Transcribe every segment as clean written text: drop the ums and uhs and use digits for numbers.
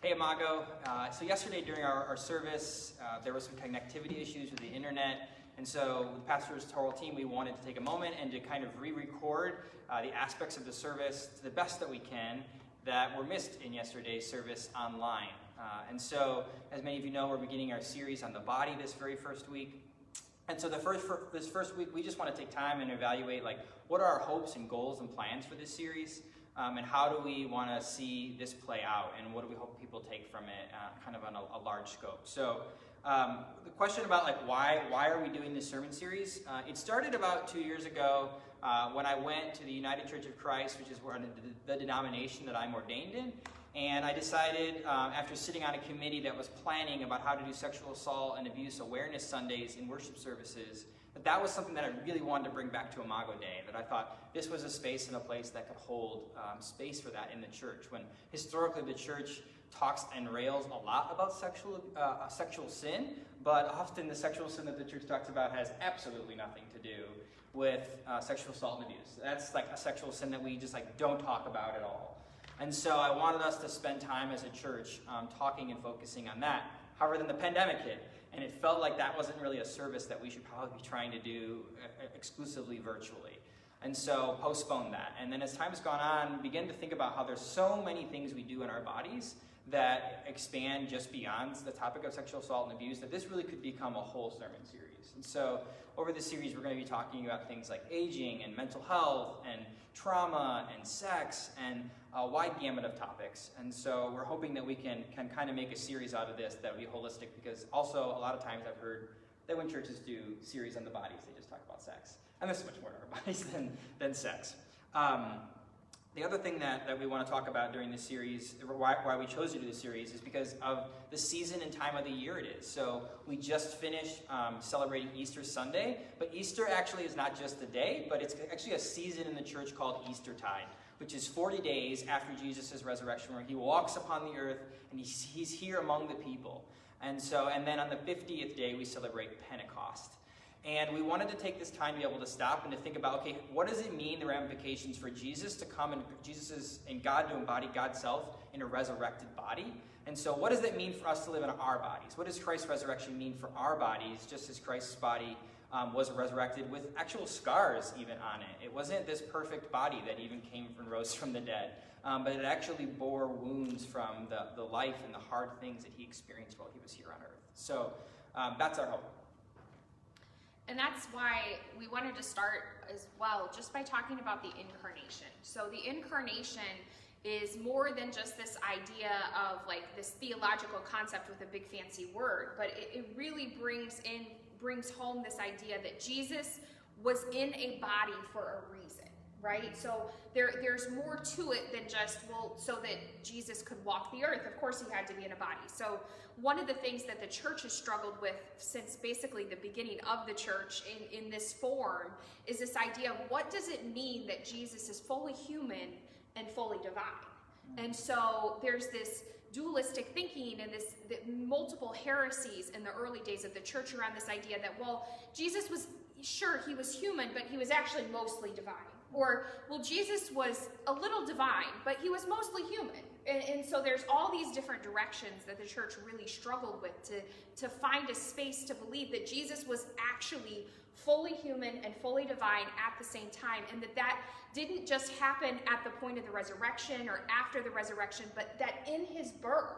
Hey, Imago. So yesterday during our service, there were some connectivity issues with the internet. And so the pastor's whole team, we wanted to take a moment and to kind of re-record the aspects of the service to the best that we can that were missed in yesterday's service online. And so, as many of you know, we're beginning our series on the body this very first week. And so this first week, we just want to take time and evaluate, like, what are our hopes and goals and plans for this series? And how do we want to see this play out? And what do we hope people take from it, kind of on a large scope? So the question about, like, why are we doing this sermon series? It started about 2 years ago when I went to the United Church of Christ, which is the denomination that I'm ordained in. And I decided, after sitting on a committee that was planning about how to do sexual assault and abuse awareness Sundays in worship services, that was something that I really wanted to bring back to Imago Day, that I thought this was a space and a place that could hold space for that in the church, when historically the church talks and rails a lot about sexual sin, but often the sexual sin that the church talks about has absolutely nothing to do with sexual assault and abuse. That's like a sexual sin that we just don't talk about at all. And so I wanted us to spend time as a church talking and focusing on that. However, then the pandemic hit, and it felt like that wasn't really a service that we should probably be trying to do exclusively virtually. And so postponed that. And then as time has gone on, began to think about how there's so many things we do in our bodies that expand just beyond the topic of sexual assault and abuse, that this really could become a whole sermon series. And so over this series, we're going to be talking about things like aging and mental health and trauma and sex and a wide gamut of topics. And so we're hoping that we can kind of make a series out of this that will be holistic, because also a lot of times I've heard that when churches do series on the bodies, they just talk about sex. And there's so much more to our bodies than sex. The other thing that we want to talk about during this series, why we chose to do this series, is because of the season and time of the year it is. So we just finished celebrating Easter Sunday, but Easter actually is not just a day, but it's actually a season in the church called Eastertide, which is 40 days after Jesus' resurrection, where he walks upon the earth and he's here among the people. And then on the 50th day, we celebrate Pentecost. And we wanted to take this time to be able to stop and to think about, okay, what does it mean, the ramifications for Jesus to come and God to embody God's self in a resurrected body? And so what does that mean for us to live in our bodies? What does Christ's resurrection mean for our bodies, just as Christ's body was resurrected with actual scars even on it? It wasn't this perfect body that even came and rose from the dead, but it actually bore wounds from the life and the hard things that he experienced while he was here on earth. So that's our hope. And that's why we wanted to start as well, just by talking about the Incarnation. So the Incarnation is more than just this idea of like this theological concept with a big fancy word, but it really brings home this idea that Jesus was in a body for a reason, right? So there's more to it than just, so that Jesus could walk the earth. Of course he had to be in a body. So one of the things that the church has struggled with since basically the beginning of the church in this form is this idea of what does it mean that Jesus is fully human and fully divine? And so there's this dualistic thinking and the multiple heresies in the early days of the church around this idea that, Jesus was, sure, he was human, but he was actually mostly divine. Or, Jesus was a little divine, but he was mostly human. And so there's all these different directions that the church really struggled with to find a space to believe that Jesus was actually fully human and fully divine at the same time, and that didn't just happen at the point of the resurrection or after the resurrection, but that in his birth,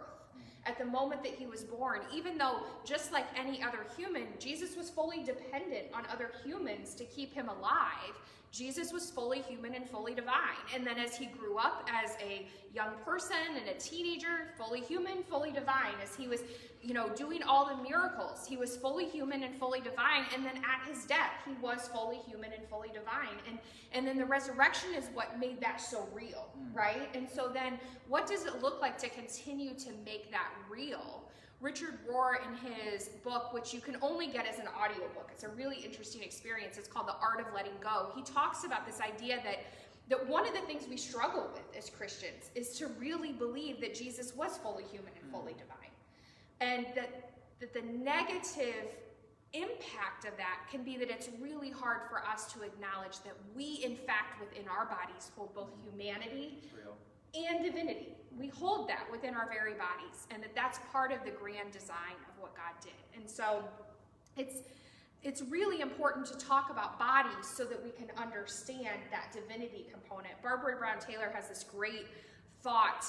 at the moment that he was born, even though just like any other human, Jesus was fully dependent on other humans to keep him alive, Jesus was fully human and fully divine. And then as he grew up as a young person and a teenager, fully human, fully divine. As he was, doing all the miracles, he was fully human and fully divine. And then at his death, he was fully human and fully divine. And then the resurrection is what made that so real, right? And so then what does it look like to continue to make that real? Richard Rohr, in his book, which you can only get as an audiobook, it's a really interesting experience, it's called The Art of Letting Go. He talks about this idea that one of the things we struggle with as Christians is to really believe that Jesus was fully human and fully divine. And that the negative impact of that can be that it's really hard for us to acknowledge that we, in fact, within our bodies hold both humanity and divinity. We hold that within our very bodies, and that's part of the grand design of what God did. And so it's really important to talk about bodies so that we can understand that divinity component. Barbara Brown Taylor has this great thought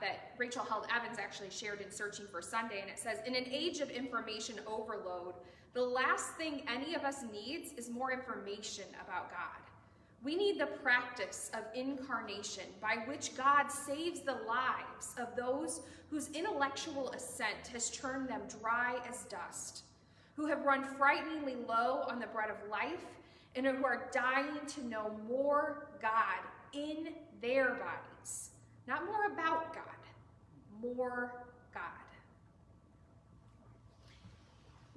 that Rachel Held Evans actually shared in Searching for Sunday, and it says, in an age of information overload, the last thing any of us needs is more information about God. We need the practice of incarnation by which God saves the lives of those whose intellectual assent has turned them dry as dust, who have run frighteningly low on the bread of life, and who are dying to know more God in their bodies. Not more about God, more God.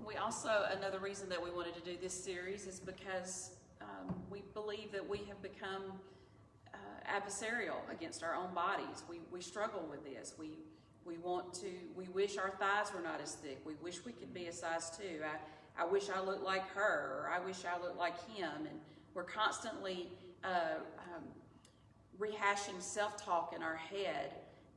We also, another reason that we wanted to do this series is because we believe that we have become adversarial against our own bodies. We struggle with this. We wish our thighs were not as thick. We wish we could be a size 2. I wish I looked like her, or I wish I looked like him. And we're constantly rehashing self-talk in our head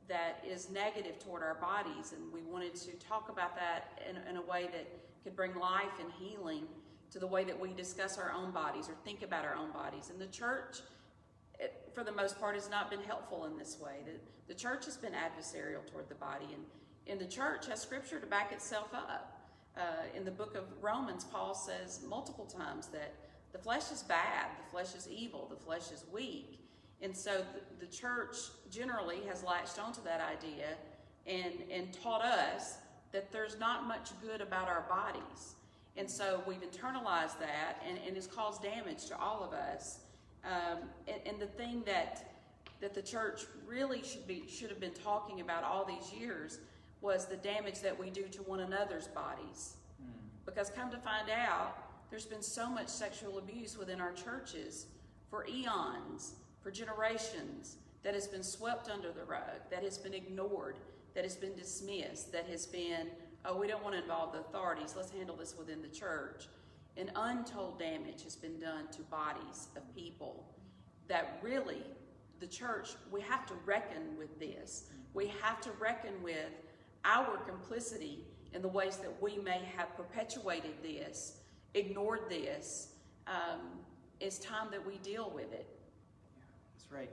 that is negative toward our bodies. And we wanted to talk about that in a way that could bring life and healing to the way that we discuss our own bodies or think about our own bodies. And the church, for the most part, has not been helpful in this way. The church has been adversarial toward the body, and the church has scripture to back itself up. In the book of Romans, Paul says multiple times that the flesh is bad, the flesh is evil, the flesh is weak. And so the church generally has latched onto that idea and taught us that there's not much good about our bodies. And so we've internalized that, and it's caused damage to all of us. And the thing that the church really should have been talking about all these years was the damage that we do to one another's bodies. Because come to find out, there's been so much sexual abuse within our churches for eons, for generations, that has been swept under the rug, that has been ignored, that has been dismissed, that has been, oh, we don't want to involve the authorities, let's handle this within the church. And untold damage has been done to bodies of people that really, the church, we have to reckon with this. We have to reckon with our complicity in the ways that we may have perpetuated this, ignored this. It's time that we deal with it. Yeah, that's right.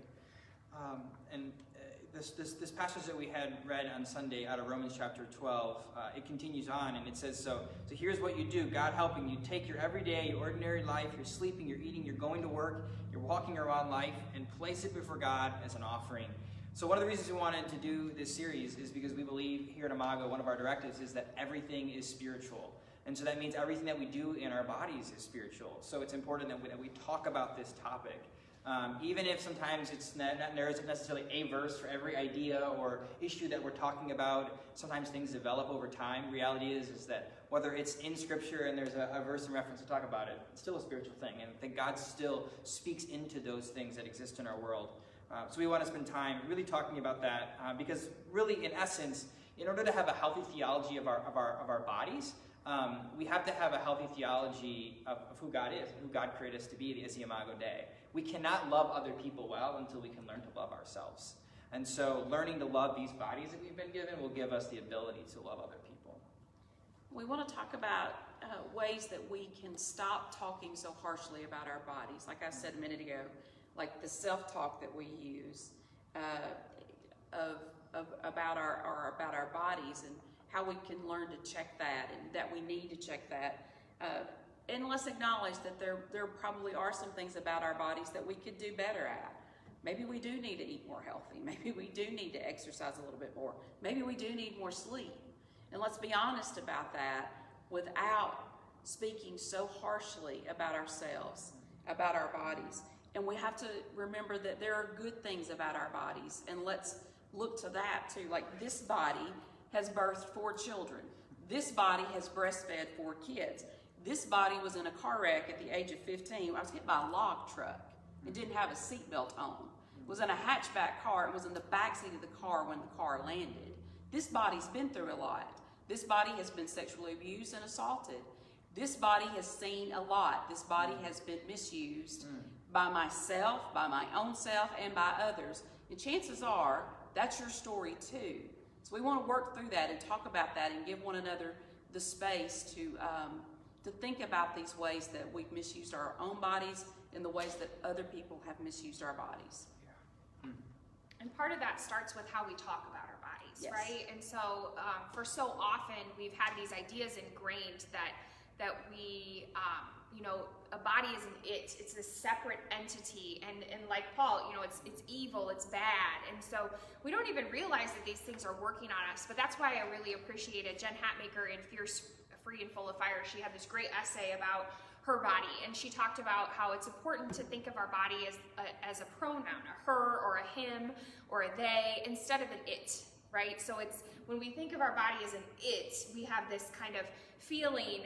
This passage that we had read on Sunday out of Romans chapter 12, it continues on, and it says, so here's what you do, God helping you take your everyday, your ordinary life, you're sleeping, you're eating, you're going to work, you're walking around life, and place it before God as an offering. So one of the reasons we wanted to do this series is because we believe here at Imago, one of our directives is that everything is spiritual. And so that means everything that we do in our bodies is spiritual. So it's important that we talk about this topic. Even if sometimes there isn't necessarily a verse for every idea or issue that we're talking about, sometimes things develop over time. Reality is that whether it's in Scripture and there's a verse in reference to talk about it, it's still a spiritual thing. And I think God still speaks into those things that exist in our world. So we want to spend time really talking about that because really, in essence, in order to have a healthy theology of our bodies, we have to have a healthy theology of who God is, who God created us to be as the Imago Dei. We cannot love other people well until we can learn to love ourselves. And so learning to love these bodies that we've been given will give us the ability to love other people. We want to talk about ways that we can stop talking so harshly about our bodies. Like I said a minute ago, like the self-talk that we use about our bodies, and how we can learn to check that, and that we need to check that. And let's acknowledge that there probably are some things about our bodies that we could do better at. Maybe we do need to eat more healthy. Maybe we do need to exercise a little bit more. Maybe we do need more sleep. And let's be honest about that without speaking so harshly about ourselves, about our bodies. And we have to remember that there are good things about our bodies, and let's look to that too. Like, this body has birthed 4 children. This body has breastfed 4 kids. This body was in a car wreck at the age of 15. I was hit by a log truck and didn't have a seatbelt on. It was in a hatchback car. It was in the backseat of the car when the car landed. This body's been through a lot. This body has been sexually abused and assaulted. This body has seen a lot. This body has been misused by myself, by my own self, and by others And chances are, that's your story too. So we want to work through that and talk about that and give one another the space to think about these ways that we've misused our own bodies and the ways that other people have misused our bodies. And part of that starts with how we talk about our bodies, Yes. right? And so for so often we've had these ideas ingrained that we, a body is an it. It's a separate entity, and like Paul, it's evil, it's bad, and so we don't even realize that these things are working on us. But that's why I really appreciated Jen Hatmaker in Fierce, Free, and Full of Fire. She had this great essay about her body, and she talked about how it's important to think of our body as a pronoun, a her or a him or a they, instead of an it, right? So it's when we think of our body as an it, we have this kind of feeling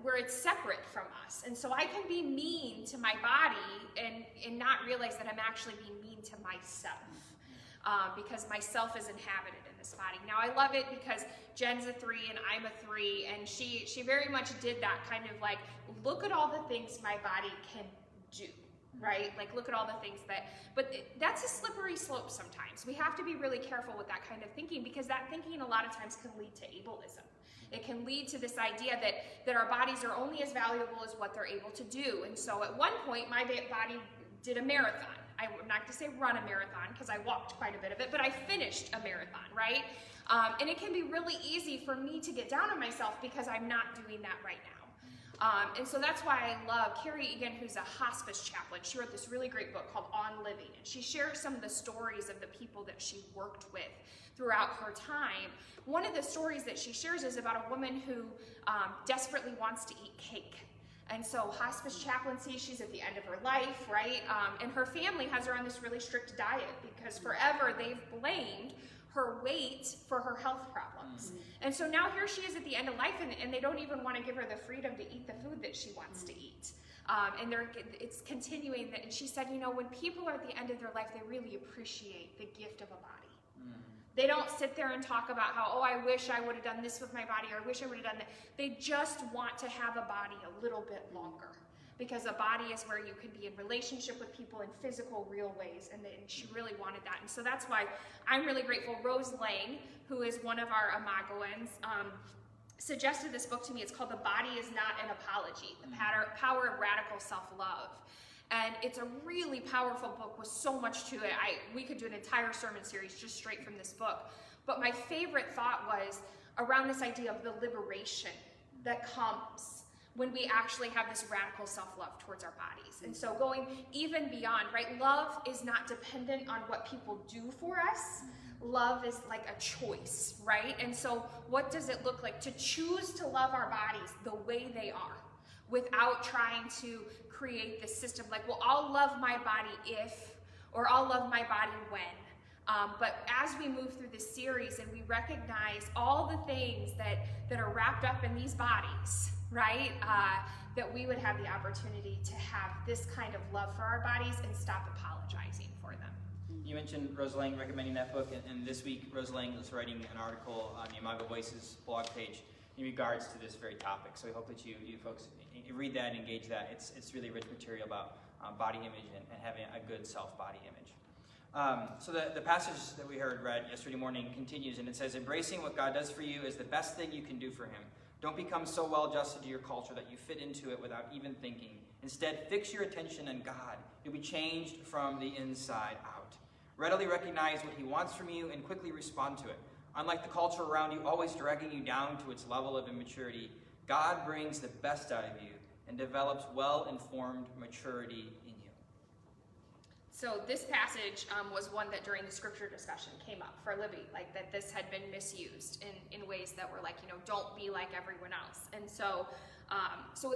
where it's separate from us. And so I can be mean to my body and not realize that I'm actually being mean to myself, because myself is inhabited in this body. Now I love it because Jen's a 3 and I'm a 3, and she very much did that kind of like, look at all the things my body can do, right? Like, look at all the things but that's a slippery slope sometimes. We have to be really careful with that kind of thinking, because that thinking a lot of times can lead to ableism. It can lead to this idea that our bodies are only as valuable as what they're able to do. And so at one point, my body did a marathon. I'm not going to say run a marathon, because I walked quite a bit of it, but I finished a marathon, right? And it can be really easy for me to get down on myself because I'm not doing that right now. And so that's why I love Carrie Egan, who's a hospice chaplain. She wrote this really great book called On Living, and she shares some of the stories of the people that she worked with throughout her time. One of the stories that she shares is about a woman who desperately wants to eat cake. And so hospice chaplaincy, she's at the end of her life, right? And her family has her on this really strict diet because forever they've blamed her weight for her health problems. And so now here she is at the end of life, and they don't even want to give her the freedom to eat the food that she wants to eat. And it's continuing that. And she said, when people are at the end of their life, they really appreciate the gift of a body. They don't sit there and talk about how, I wish I would have done this with my body, or I wish I would have done that. They just want to have a body a little bit longer, because a body is where you can be in relationship with people in physical, real ways, and she really wanted that. And so that's why I'm really grateful. Rose Lang, who is one of our Imagoans, suggested this book to me. It's called The Body is Not an Apology, The Power of Radical Self-Love. And it's a really powerful book with so much to it. We could do an entire sermon series just straight from this book. But my favorite thought was around this idea of the liberation that comes when we actually have this radical self-love towards our bodies. And so going even beyond, right? Love is not dependent on what people do for us. Love is like a choice, right? And so what does it look like to choose to love our bodies the way they are, without trying to create this system like, well, I'll love my body if, or I'll love my body when. But as we move through this series and we recognize all the things that are wrapped up in these bodies, right, that we would have the opportunity to have this kind of love for our bodies and stop apologizing for them. You mentioned Rose Lang recommending that book, and this week Rose Lang was writing an article on the Imago Voices blog page in regards to this very topic. So we hope that you folks read that and engage that. It's really rich material about body image and having a good self-body image. So the passage that we heard read yesterday morning continues, and it says, embracing what God does for you is the best thing you can do for him. Don't become so well adjusted to your culture that you fit into it without even thinking. Instead, fix your attention on God. You'll be changed from the inside out. Readily recognize what he wants from you and quickly respond to it. Unlike the culture around you, always dragging you down to its level of immaturity, God brings the best out of you and develops well-informed maturity in you. So this passage was one that during the scripture discussion came up for Libby, like that this had been misused in ways that were like, don't be like everyone else. And so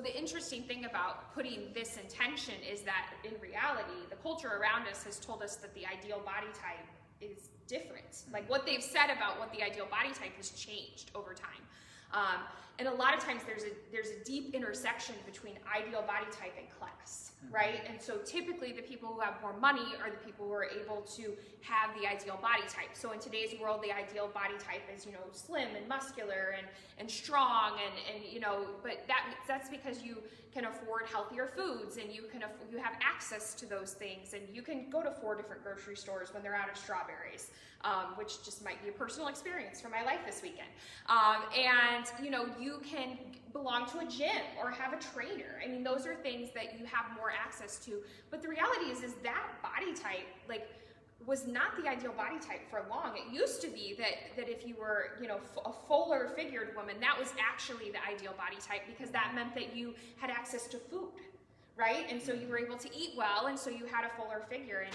the interesting thing about putting this in tension is that in reality, the culture around us has told us that the ideal body type is different. Like what they've said about what the ideal body type has changed over time. And a lot of times there's a deep intersection between ideal body type and class, right? And so typically the people who have more money are the people who are able to have the ideal body type. So in today's world, the ideal body type is, slim and muscular and strong and but that's because you can afford healthier foods and you have access to those things, and you can go to 4 different grocery stores when they're out of strawberries, which just might be a personal experience from my life this weekend. And you can belong to a gym or have a trainer. I mean, those are things that you have more access to. But the reality is that body type, was not the ideal body type for long. It used to be that if you were, a fuller figured woman, that was actually the ideal body type, because that meant that you had access to food, right? And so you were able to eat well, and so you had a fuller figure.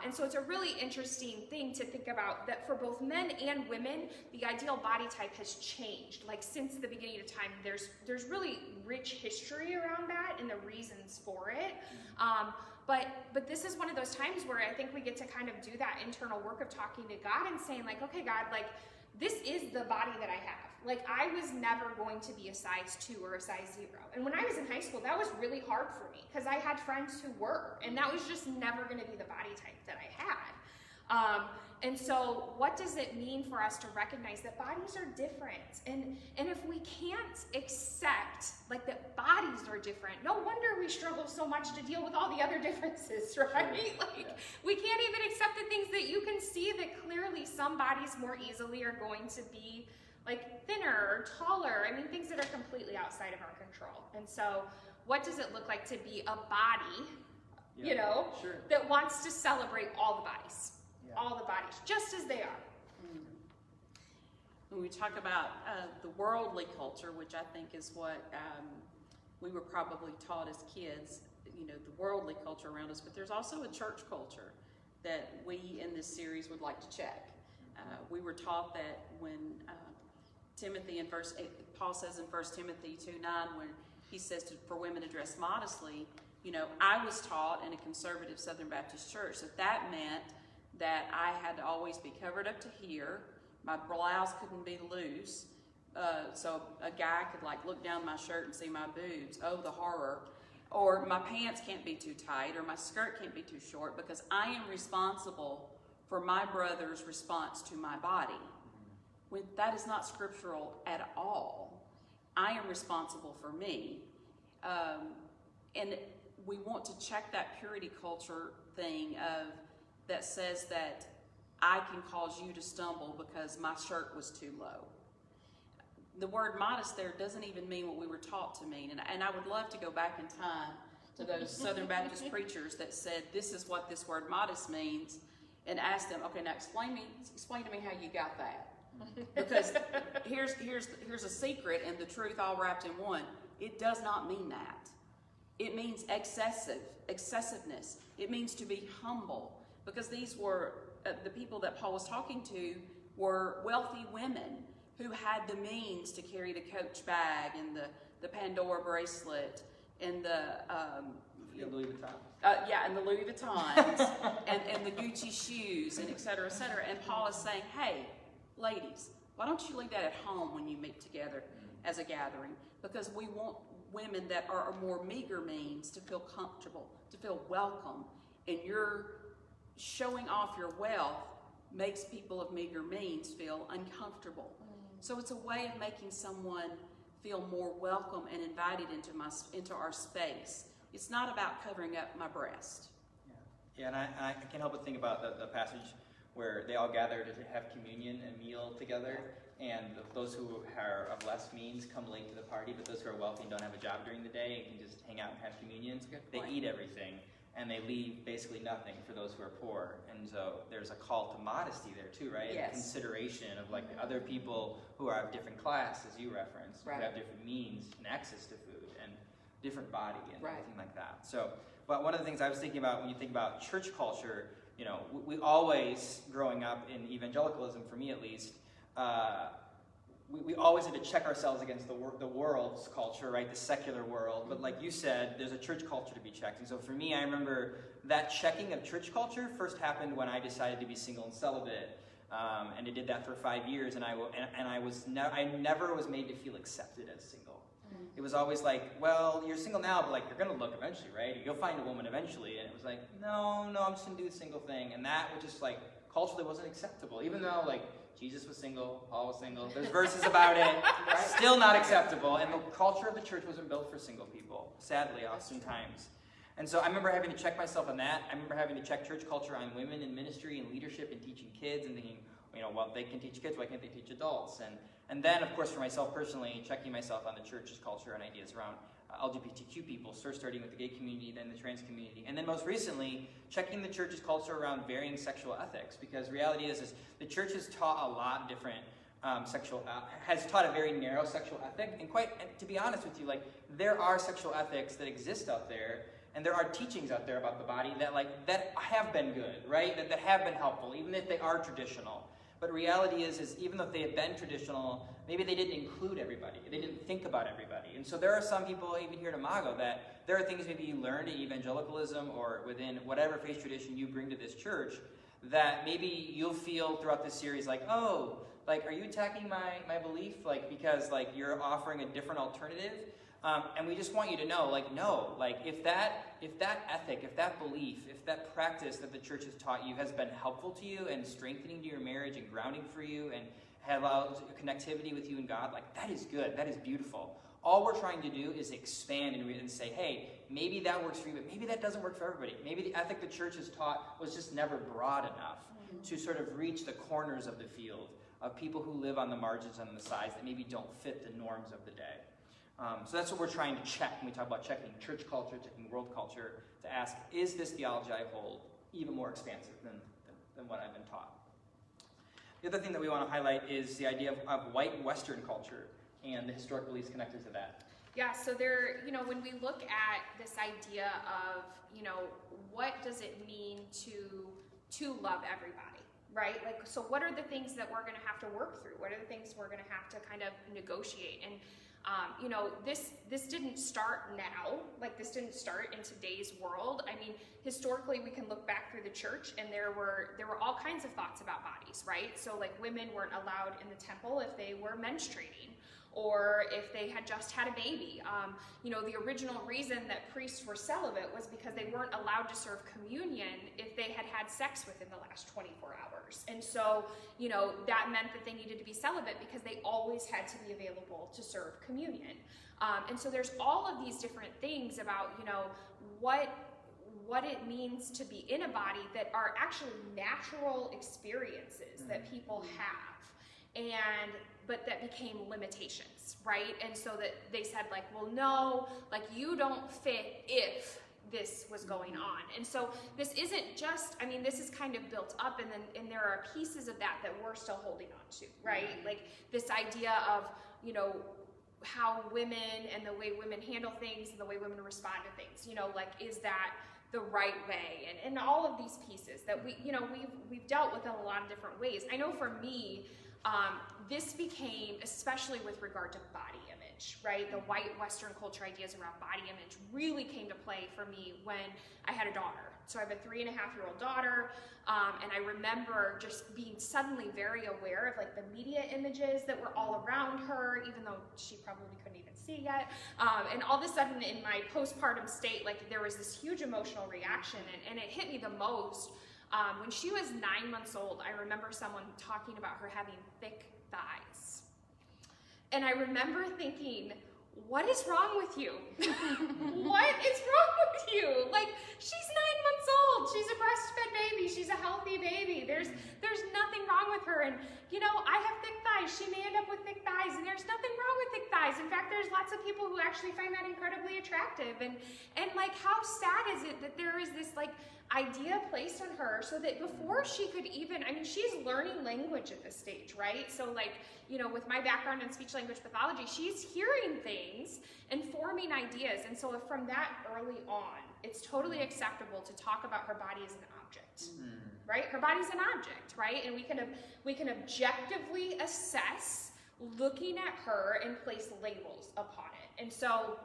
And so it's a really interesting thing to think about, that for both men and women, the ideal body type has changed. Since the beginning of time, there's really rich history around that and the reasons for it. But this is one of those times where I think we get to kind of do that internal work of talking to God and saying, okay, God, this is the body that I have. I was never going to be a size 2 or a size 0. And when I was in high school, that was really hard for me, because I had friends who were, and that was just never going to be the body type that I had. And so what does it mean for us to recognize that bodies are different? And if we can't accept that bodies are different, no wonder we struggle so much to deal with all the other differences, right? We can't even accept the things that you can see that clearly some bodies more easily are going to be thinner or taller. I mean, things that are completely outside of our control. And so what does it look like to be a body, that wants to celebrate all the bodies? All the bodies, just as they are. When we talk about the worldly culture, which I think is what we were probably taught as kids, the worldly culture around us, but there's also a church culture that we in this series would like to check. We were taught that when Timothy in verse 8, Paul says in 1 Timothy 2:9, when he says for women to dress modestly, I was taught in a conservative Southern Baptist church that meant that I had to always be covered up to here. My blouse couldn't be loose, so a guy could look down my shirt and see my boobs. Oh, the horror. Or my pants can't be too tight, or my skirt can't be too short, because I am responsible for my brother's response to my body. When that is not scriptural at all. I am responsible for me. And we want to check that purity culture thing that says that I can cause you to stumble because my shirt was too low. The word modest there doesn't even mean what we were taught to mean. And I would love to go back in time to those Southern Baptist preachers that said, this is what this word modest means, and ask them, okay, now explain to me how you got that. Because here's a secret and the truth all wrapped in one. It does not mean that. It means excessiveness. It means to be humble. Because these were, the people that Paul was talking to were wealthy women who had the means to carry the Coach bag and the Pandora bracelet and the Louis Vuitton. And the Louis Vuittons and the Gucci shoes and et cetera, and Paul is saying, hey, ladies, why don't you leave that at home when you meet together as a gathering? Because we want women that are more meager means to feel comfortable, to feel welcome, and your showing off your wealth makes people of meager means feel uncomfortable. So it's a way of making someone feel more welcome and invited into our space. It's not about covering up my breast. Yeah, and I can't help but think about the passage where they all gather to have communion and meal together, and those who are of less means come late to the party, but those who are wealthy and don't have a job during the day and can just hang out and have communion, they eat everything, and they leave basically nothing for those who are poor. And so there's a call to modesty there too, right? Yes. And consideration of the other people who are of different class, as you referenced, who have different means and access to food and different body and everything like that. So, but one of the things I was thinking about when you think about church culture, we always, growing up in evangelicalism, for me at least, we always had to check ourselves against the world's culture, right? The secular world. But like you said, there's a church culture to be checked. And so for me, I remember that checking of church culture first happened when I decided to be single and celibate. and I did that for 5 years, and I never was made to feel accepted as single. It was always like, well, you're single now, but like you're gonna look eventually, right? You'll find a woman eventually. And it was like, no, I'm just gonna do the single thing. And that was just like culturally wasn't acceptable, even though like Jesus was single, Paul was single. There's verses about it. Right? Still not acceptable. And the culture of the church wasn't built for single people, sadly, oftentimes. And so I remember having to check myself on that. I remember having to check church culture on women in ministry and leadership and teaching kids and thinking, well, they can teach kids, why can't they teach adults? And then, of course, for myself personally, checking myself on the church's culture and ideas around LGBTQ people, first starting with the gay community, then the trans community, and then most recently, checking the church's culture around varying sexual ethics, because reality is the church has taught a lot different has taught a very narrow sexual ethic, and to be honest with you, like, there are sexual ethics that exist out there, and there are teachings out there about the body that have been good, right? That have been helpful, even if they are traditional. But reality is even though they have been traditional, maybe they didn't include everybody. They didn't think about everybody. And so there are some people, even here at Imago, that there are things maybe you learned in evangelicalism or within whatever faith tradition you bring to this church that maybe you'll feel throughout this series like, oh, like, are you attacking my belief? Like, because, like, you're offering a different alternative? And we just want you to know, like, no, like, if that ethic, if that belief, if that practice that the church has taught you has been helpful to you and strengthening to your marriage and grounding for you and have allowed connectivity with you and God, like, that is good, that is beautiful. All we're trying to do is expand and say, hey, maybe that works for you, but maybe that doesn't work for everybody. Maybe the ethic the church has taught was just never broad enough to sort of reach the corners of the field of people who live on the margins and on the sides that maybe don't fit the norms of the day. So that's what we're trying to check when we talk about checking church culture, checking world culture, to ask, is this theology I hold even more expansive than what I've been taught? The other thing that we want to highlight is the idea of white Western culture and the historic beliefs connected to that. Yeah, so there, when we look at this idea of, what does it mean to love everybody, right? Like, so what are the things that we're going to have to work through? What are the things we're going to have to kind of negotiate? And this didn't start now, like this didn't start in today's world. I mean, historically, we can look back through the church and there were all kinds of thoughts about bodies, right? So like women weren't allowed in the temple if they were menstruating or if they had just had a baby. The original reason that priests were celibate was because they weren't allowed to serve communion if they had had sex within the last 24 hours. And so, that meant that they needed to be celibate because they always had to be available to serve communion. And so there's all of these different things about, what it means to be in a body that are actually natural experiences that people have. But that became limitations, right? And so that they said like, well, no, like you don't fit if this was going on. And so this isn't just, this is kind of built up and there are pieces of that we're still holding on to, right? Like this idea of, how women and the way women handle things and the way women respond to things, like, is that the right way? And all of these pieces that we've dealt with in a lot of different ways. I know for me, this became, especially with regard to body image, right? The white Western culture ideas around body image really came to play for me when I had a daughter. So I have a 3.5-year-old daughter, and I remember just being suddenly very aware of like the media images that were all around her, even though she probably couldn't even see yet. And all of a sudden in my postpartum state, like there was this huge emotional reaction, and it hit me the most. When she was 9 months old, I remember someone talking about her having thick thighs. And I remember thinking, what is wrong with you? What is wrong with you? Like, she's 9 months old. She's a breastfed baby. She's a healthy baby. There's nothing wrong with her. And, I have thick thighs. She may end up with thick thighs, and there's nothing wrong with thick thighs. In fact, there's lots of people who actually find that incredibly attractive. And like, how sad is it that there is this, like, idea placed on her so that before she could even, she's learning language at this stage, right? So like, with my background in speech language pathology, she's hearing things and forming ideas. And so from that early on, it's totally acceptable to talk about her body as an object, right? Her body's an object, right? And we can objectively assess looking at her and place labels upon it. And so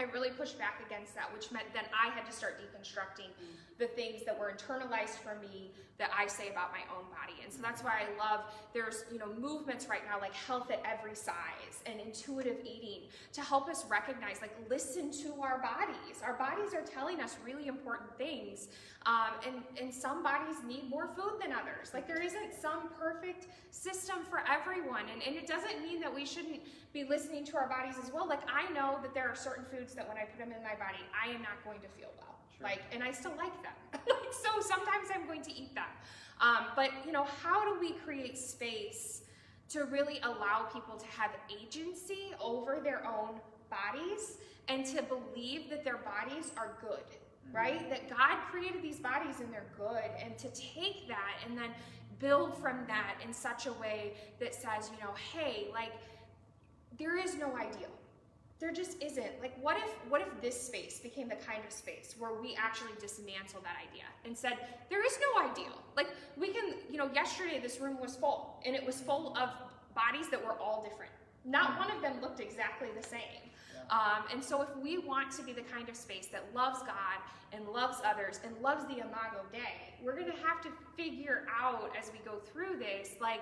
I really pushed back against that, which meant then I had to start deconstructing the things that were internalized for me that I say about my own body. And so that's why I love, there's, movements right now like health at every size and intuitive eating to help us recognize, like, listen to our bodies. Our bodies are telling us really important things. And some bodies need more food than others. Like, there isn't some perfect system for everyone. And it doesn't mean that we shouldn't be listening to our bodies as well. Like, I know that there are certain foods that when I put them in my body, I am not going to feel well. Sure. And I still like them. So sometimes I'm going to eat them. But how do we create space to really allow people to have agency over their own bodies and to believe that their bodies are good, right? That God created these bodies and they're good, and to take that and then build from that in such a way that says, hey, like, there is no ideal. There just isn't. Like, what if this space became the kind of space where we actually dismantle that idea and said, there is no ideal. Like, we can, yesterday this room was full, and it was full of bodies that were all different. Not one of them looked exactly the same. Yeah. And so if we want to be the kind of space that loves God and loves others and loves the Imago Dei, we're going to have to figure out as we go through this, like,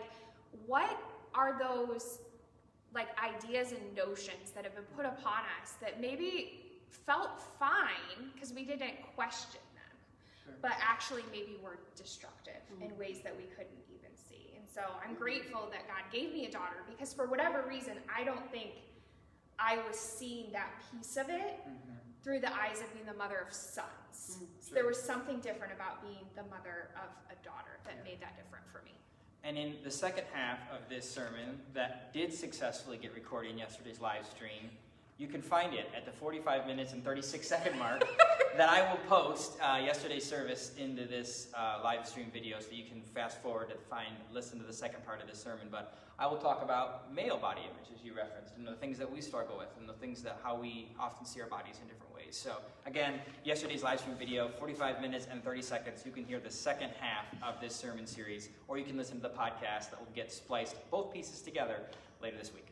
what are those ideas and notions that have been put upon us that maybe felt fine because we didn't question them, sure, but actually maybe were destructive in ways that we couldn't even see. And so I'm grateful that God gave me a daughter, because for whatever reason, I don't think I was seeing that piece of it through the eyes of being the mother of sons. So there was something different about being the mother of a daughter that made that different for me. And in the second half of this sermon that did successfully get recorded in yesterday's live stream, you can find it at the 45 minutes and 36-second mark that I will post yesterday's service into this live stream video, so you can fast forward and listen to the second part of this sermon. But I will talk about male body image, as you referenced, and the things that we struggle with, and the things that how we often see our bodies in different ways. So again, yesterday's live stream video, 45 minutes and 30 seconds. You can hear the second half of this sermon series, or you can listen to the podcast that will get spliced both pieces together later this week.